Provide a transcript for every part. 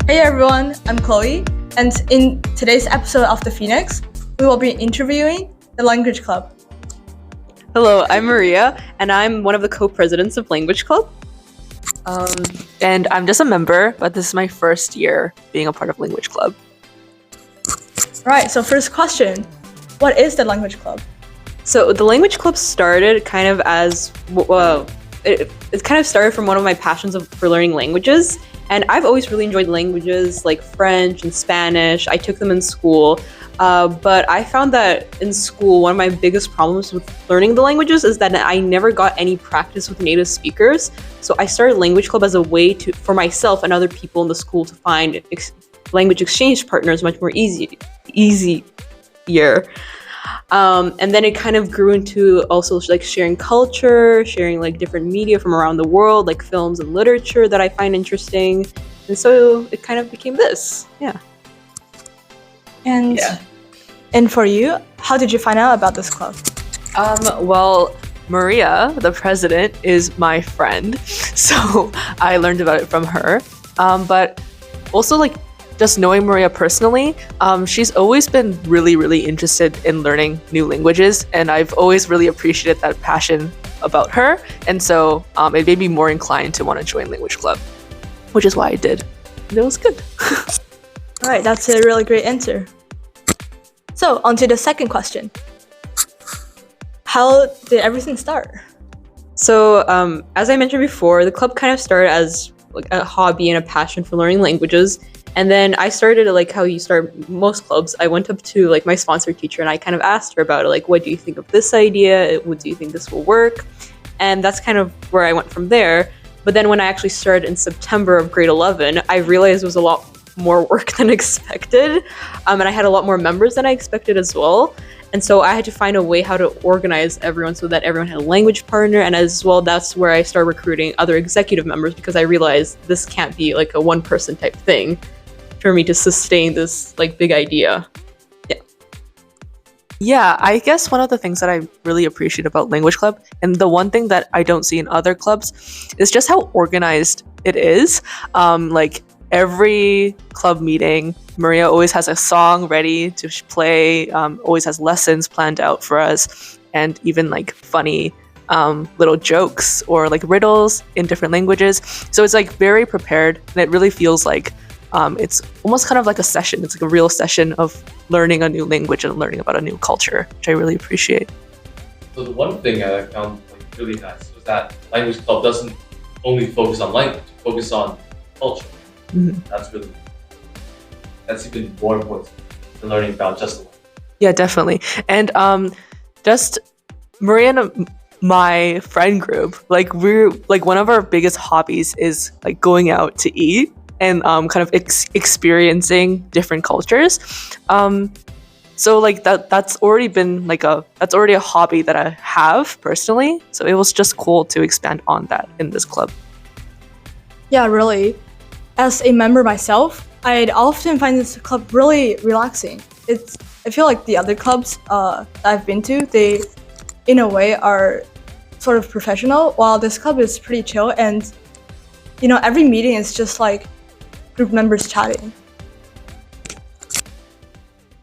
Hey everyone, I'm Chloe, and in today's episode of The Phoenix, we will be interviewing the Language Club. Hello, I'm Maria, and I'm one of the co-presidents of Language Club. And I'm just a member, but this is my first year being a part of Language Club. Right, so first question, what is the Language Club? So the Language Club started kind of as, it kind of started from one of my passions for learning languages. And I've always really enjoyed languages like French and Spanish. I took them in school. But I found that in school, one of my biggest problems with learning the languages is that I never got any practice with native speakers. So I started Language Club as a way for myself and other people in the school to find language exchange partners much more easier. And then it kind of grew into also like sharing culture, sharing like different media from around the world, like films and literature that I find interesting. And so it kind of became this. Yeah. And for you, how did you find out about this club? Well, Maria, the president, is my friend. So I learned about it from her. But also like just knowing Maria personally, she's always been really, really interested in learning new languages. And I've always really appreciated that passion about her. And so it made me more inclined to want to join Language Club, which is why I did. And it was good. All right, that's a really great answer. So on to the second question. How did everything start? So as I mentioned before, the club kind of started as like a hobby and a passion for learning languages. And then I started like how you start most clubs. I went up to like my sponsor teacher and I kind of asked her about it. Like, what do you think of this idea? What do you think this will work? And that's kind of where I went from there. But then when I actually started in September of grade 11, I realized it was a lot more work than expected. And I had a lot more members than I expected as well. And so I had to find a way how to organize everyone so that everyone had a language partner. And as well, that's where I started recruiting other executive members because I realized this can't be like a one person type thing for me to sustain this like big idea. Yeah, I guess one of the things that I really appreciate about Language Club, and the one thing that I don't see in other clubs, is just how organized it is. Like every club meeting, Maria always has a song ready to play, always has lessons planned out for us, and even like funny little jokes or like riddles in different languages. So it's like very prepared, and it really feels like it's almost kind of like a session. It's like a real session of learning a new language and learning about a new culture, which I really appreciate. So the one thing I found like really nice was that Language Club doesn't only focus on language, it focuses on culture. Mm-hmm. That's even more important than learning about just the language. Yeah, definitely. And just Maria and my friend group, like we're like one of our biggest hobbies is like going out to eat and kind of experiencing different cultures. So like that's already a hobby that I have personally. So it was just cool to expand on that in this club. Yeah, really. As a member myself, I'd often find this club really relaxing. I feel like the other clubs that I've been to, they in a way are sort of professional, while this club is pretty chill, and every meeting is just like group members chatting.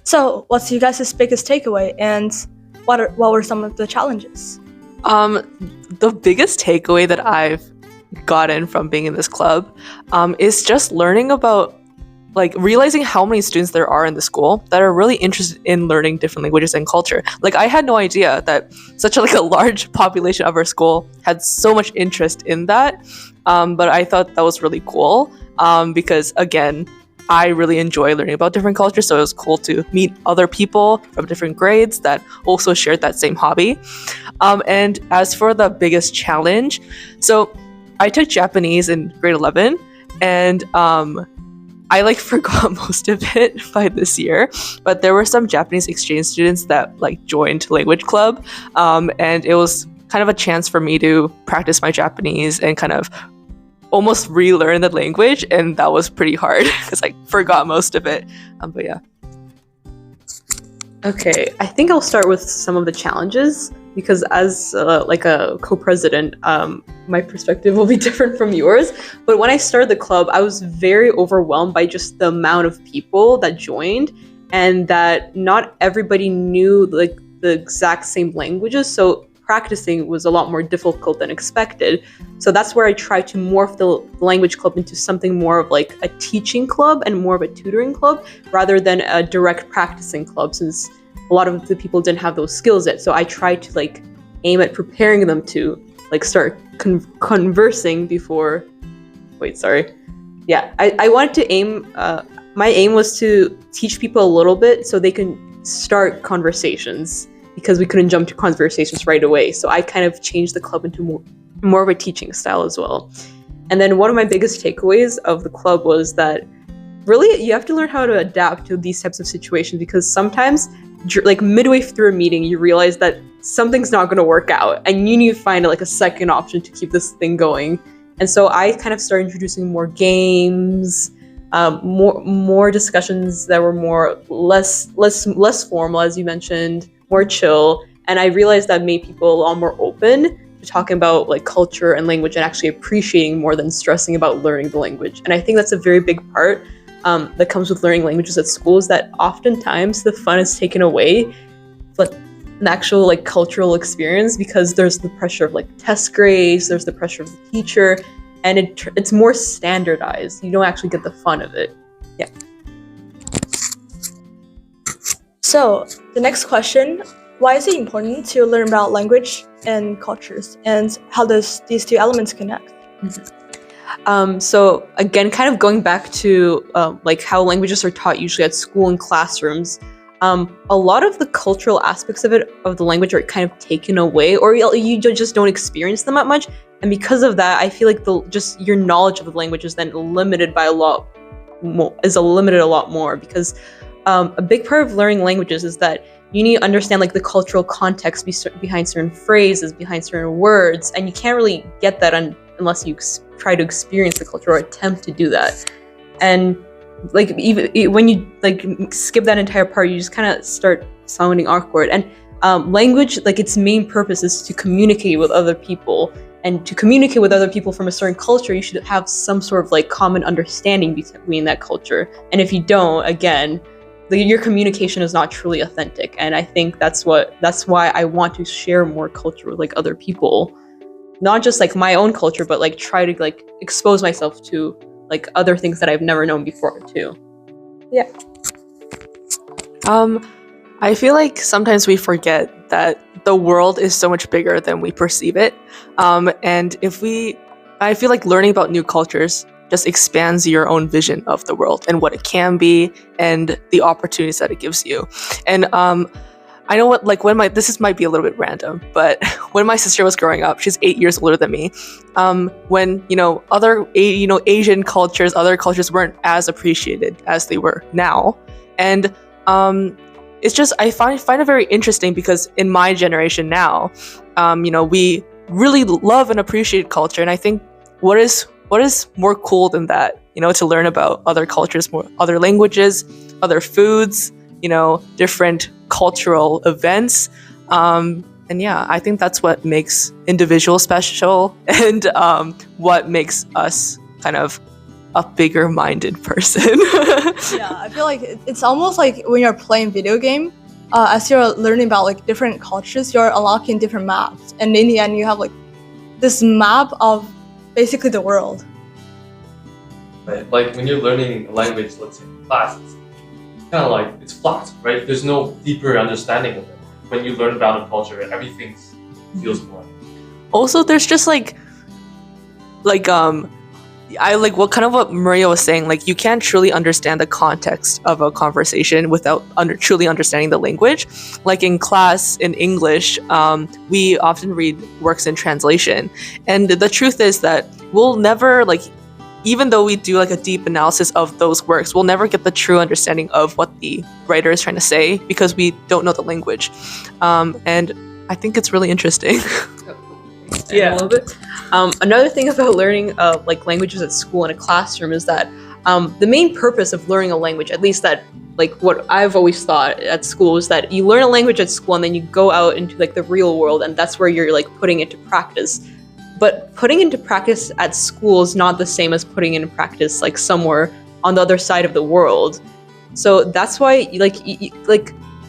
So what's you guys' biggest takeaway, and what were some of the challenges? The biggest takeaway that I've gotten from being in this club is just learning about like realizing how many students there are in the school that are really interested in learning different languages and culture. Like I had no idea that such a large population of our school had so much interest in that. But I thought that was really cool because again, I really enjoy learning about different cultures. So it was cool to meet other people from different grades that also shared that same hobby. And as for the biggest challenge, so I took Japanese in grade 11 and I like forgot most of it by this year, but there were some Japanese exchange students that like joined Language Club, and it was kind of a chance for me to practice my Japanese and kind of almost relearn the language, and that was pretty hard because I forgot most of it. But yeah. Okay, I think I'll start with some of the challenges because as like a co-president, my perspective will be different from yours. But when I started the club, I was very overwhelmed by just the amount of people that joined, and that not everybody knew like the exact same languages. So practicing was a lot more difficult than expected. So that's where I tried to morph the language club into something more of like a teaching club and more of a tutoring club rather than a direct practicing club, since a lot of the people didn't have those skills yet. So I tried to like aim at preparing them to like start conversing before. Wait, sorry. Yeah, I wanted to aim. My aim was to teach people a little bit so they can start conversations, because we couldn't jump to conversations right away. So I kind of changed the club into more of a teaching style as well. And then one of my biggest takeaways of the club was that really you have to learn how to adapt to these types of situations, because sometimes like midway through a meeting, you realize that something's not going to work out and you need to find like a second option to keep this thing going. And so I kind of started introducing more games, more discussions that were less formal, as you mentioned, more chill. And I realized that made people a lot more open to talking about like culture and language and actually appreciating more than stressing about learning the language. And I think that's a very big part that comes with learning languages at school, is that oftentimes the fun is taken away, but an actual like cultural experience, because there's the pressure of like test grades, there's the pressure of the teacher, and it's more standardized. You don't actually get the fun of it. Yeah. So the next question, why is it important to learn about language and cultures, and how does these two elements connect? So again, kind of going back to like how languages are taught usually at school and classrooms, a lot of the cultural aspects of the language are kind of taken away, or you just don't experience them that much. And because of that, I feel like just your knowledge of the language is then limited by a lot more, because a big part of learning languages is that you need to understand like the cultural context behind certain phrases, behind certain words, and you can't really get that unless you try to experience the culture or attempt to do that. And like even when you like skip that entire part, you just kind of start sounding awkward. And language, like its main purpose is to communicate with other people. And to communicate with other people from a certain culture, you should have some sort of like common understanding between that culture. And if you don't, again, your communication is not truly authentic. And I think that's why I want to share more culture with like other people, not just like my own culture, but like try to like expose myself to like other things that I've never known before too. Yeah. I feel like sometimes we forget that the world is so much bigger than we perceive it. And I feel like learning about new cultures just expands your own vision of the world and what it can be and the opportunities that it gives you. And I know what, like this might be a little bit random, but when my sister was growing up, she's 8 years older than me. When other Asian cultures, other cultures weren't as appreciated as they were now, and it's just I find it very interesting, because in my generation now, we really love and appreciate culture, and I think what is more cool than that, to learn about other cultures, other languages, other foods, different cultural events. And yeah, I think that's what makes individuals special, and what makes us kind of a bigger minded person. Yeah, I feel like it's almost like when you're playing video game, as you're learning about like different cultures, you're unlocking different maps, and in the end you have like this map of basically the world. Right. Like when you're learning a language, let's say in class, it's kind of like it's flat, right? There's no deeper understanding of it. When you learn about a culture, everything feels more. Also, there's just I like what Maria was saying. Like, you can't truly understand the context of a conversation without truly understanding the language. Like in class in English, we often read works in translation, and the truth is that we'll never even though we do like a deep analysis of those works, we'll never get the true understanding of what the writer is trying to say, because we don't know the language. And I think it's really interesting. Yeah, a little bit. Another thing about learning like languages at school in a classroom is that The main purpose of learning a language, at least that like what I've always thought at school, is that you learn a language at school and then you go out into like the real world, and that's where you're like putting it to practice. But putting into practice at school is not the same as putting into practice like somewhere on the other side of the world. So that's why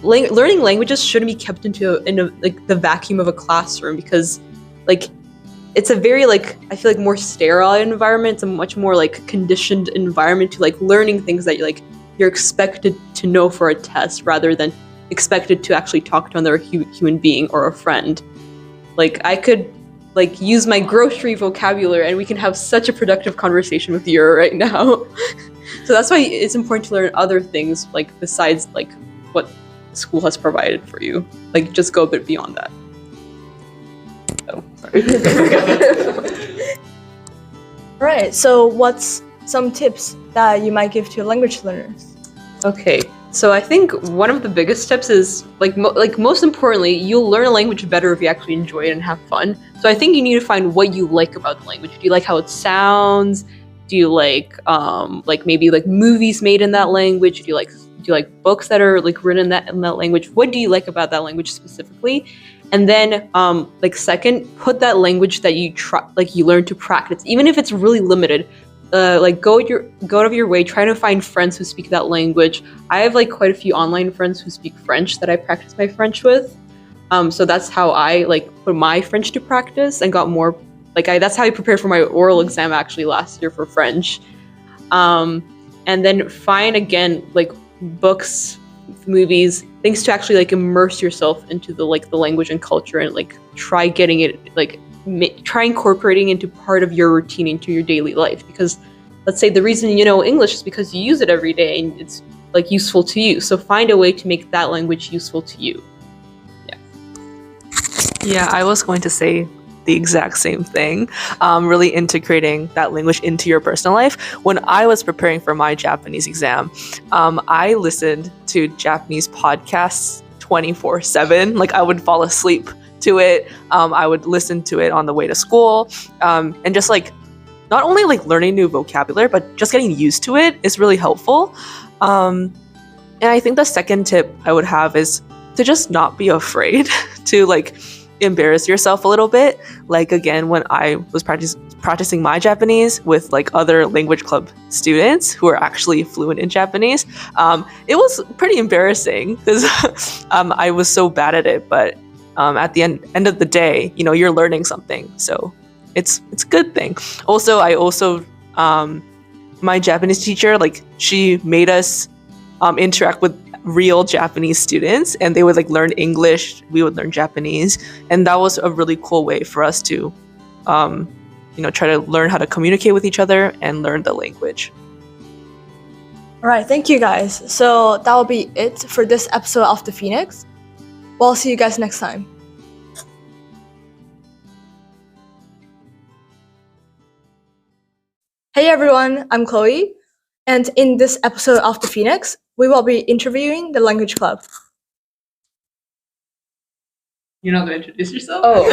learning languages shouldn't be kept in like the vacuum of a classroom, because like it's a very like I feel like more sterile environment. It's a much more like conditioned environment to like learning things that you're expected to know for a test, rather than expected to actually talk to another human being or a friend. Like I could like use my grocery vocabulary and we can have such a productive conversation with you right now. So that's why it's important to learn other things like besides like what school has provided for you. Like just go a bit beyond that. Oh, sorry. Right. So what's some tips that you might give to language learners? Okay, so I think one of the biggest tips is like most importantly, you'll learn a language better if you actually enjoy it and have fun. So I think you need to find what you like about the language. Do you like how it sounds? Do you like maybe like movies made in that language? Do you like books that are like written in that language? What do you like about that language specifically? And then like second, put that language that you learn to practice, even if it's really limited. Like go out of your way, try to find friends who speak that language. I have like quite a few online friends who speak French that I practice my French with. So that's how I like put my French to practice and got more that's how I prepared for my oral exam actually last year for French. And then find again like books, movies, things to actually like immerse yourself into the language and culture, and like try getting it try incorporating into part of your routine, into your daily life. Because let's say the reason you know English is because you use it every day and it's like useful to you. So find a way to make that language useful to you. Yeah, I was going to say the exact same thing. Really integrating that language into your personal life. When I was preparing for my Japanese exam, I listened to Japanese podcasts 24/7. Like I would fall asleep to it. I would listen to it on the way to school, and just like not only like learning new vocabulary, but just getting used to it is really helpful. And I think the second tip I would have is to just not be afraid to like embarrass yourself a little bit. Like again, when I was practicing my Japanese with like other language club students who are actually fluent in Japanese, it was pretty embarrassing because I was so bad at it. But at the end of the day, you're learning something, so it's a good thing. Also, my Japanese teacher, like she made us interact with real Japanese students, and they would like learn English, we would learn Japanese, and that was a really cool way for us to try to learn how to communicate with each other and learn the language. All right, thank you guys. So that will be it for this episode of The Phoenix. Well, I'll see you guys next time. Hey everyone, I'm Chloe, and in this episode of The Phoenix, we will be interviewing the Language Club. You're not going to introduce yourself? Oh.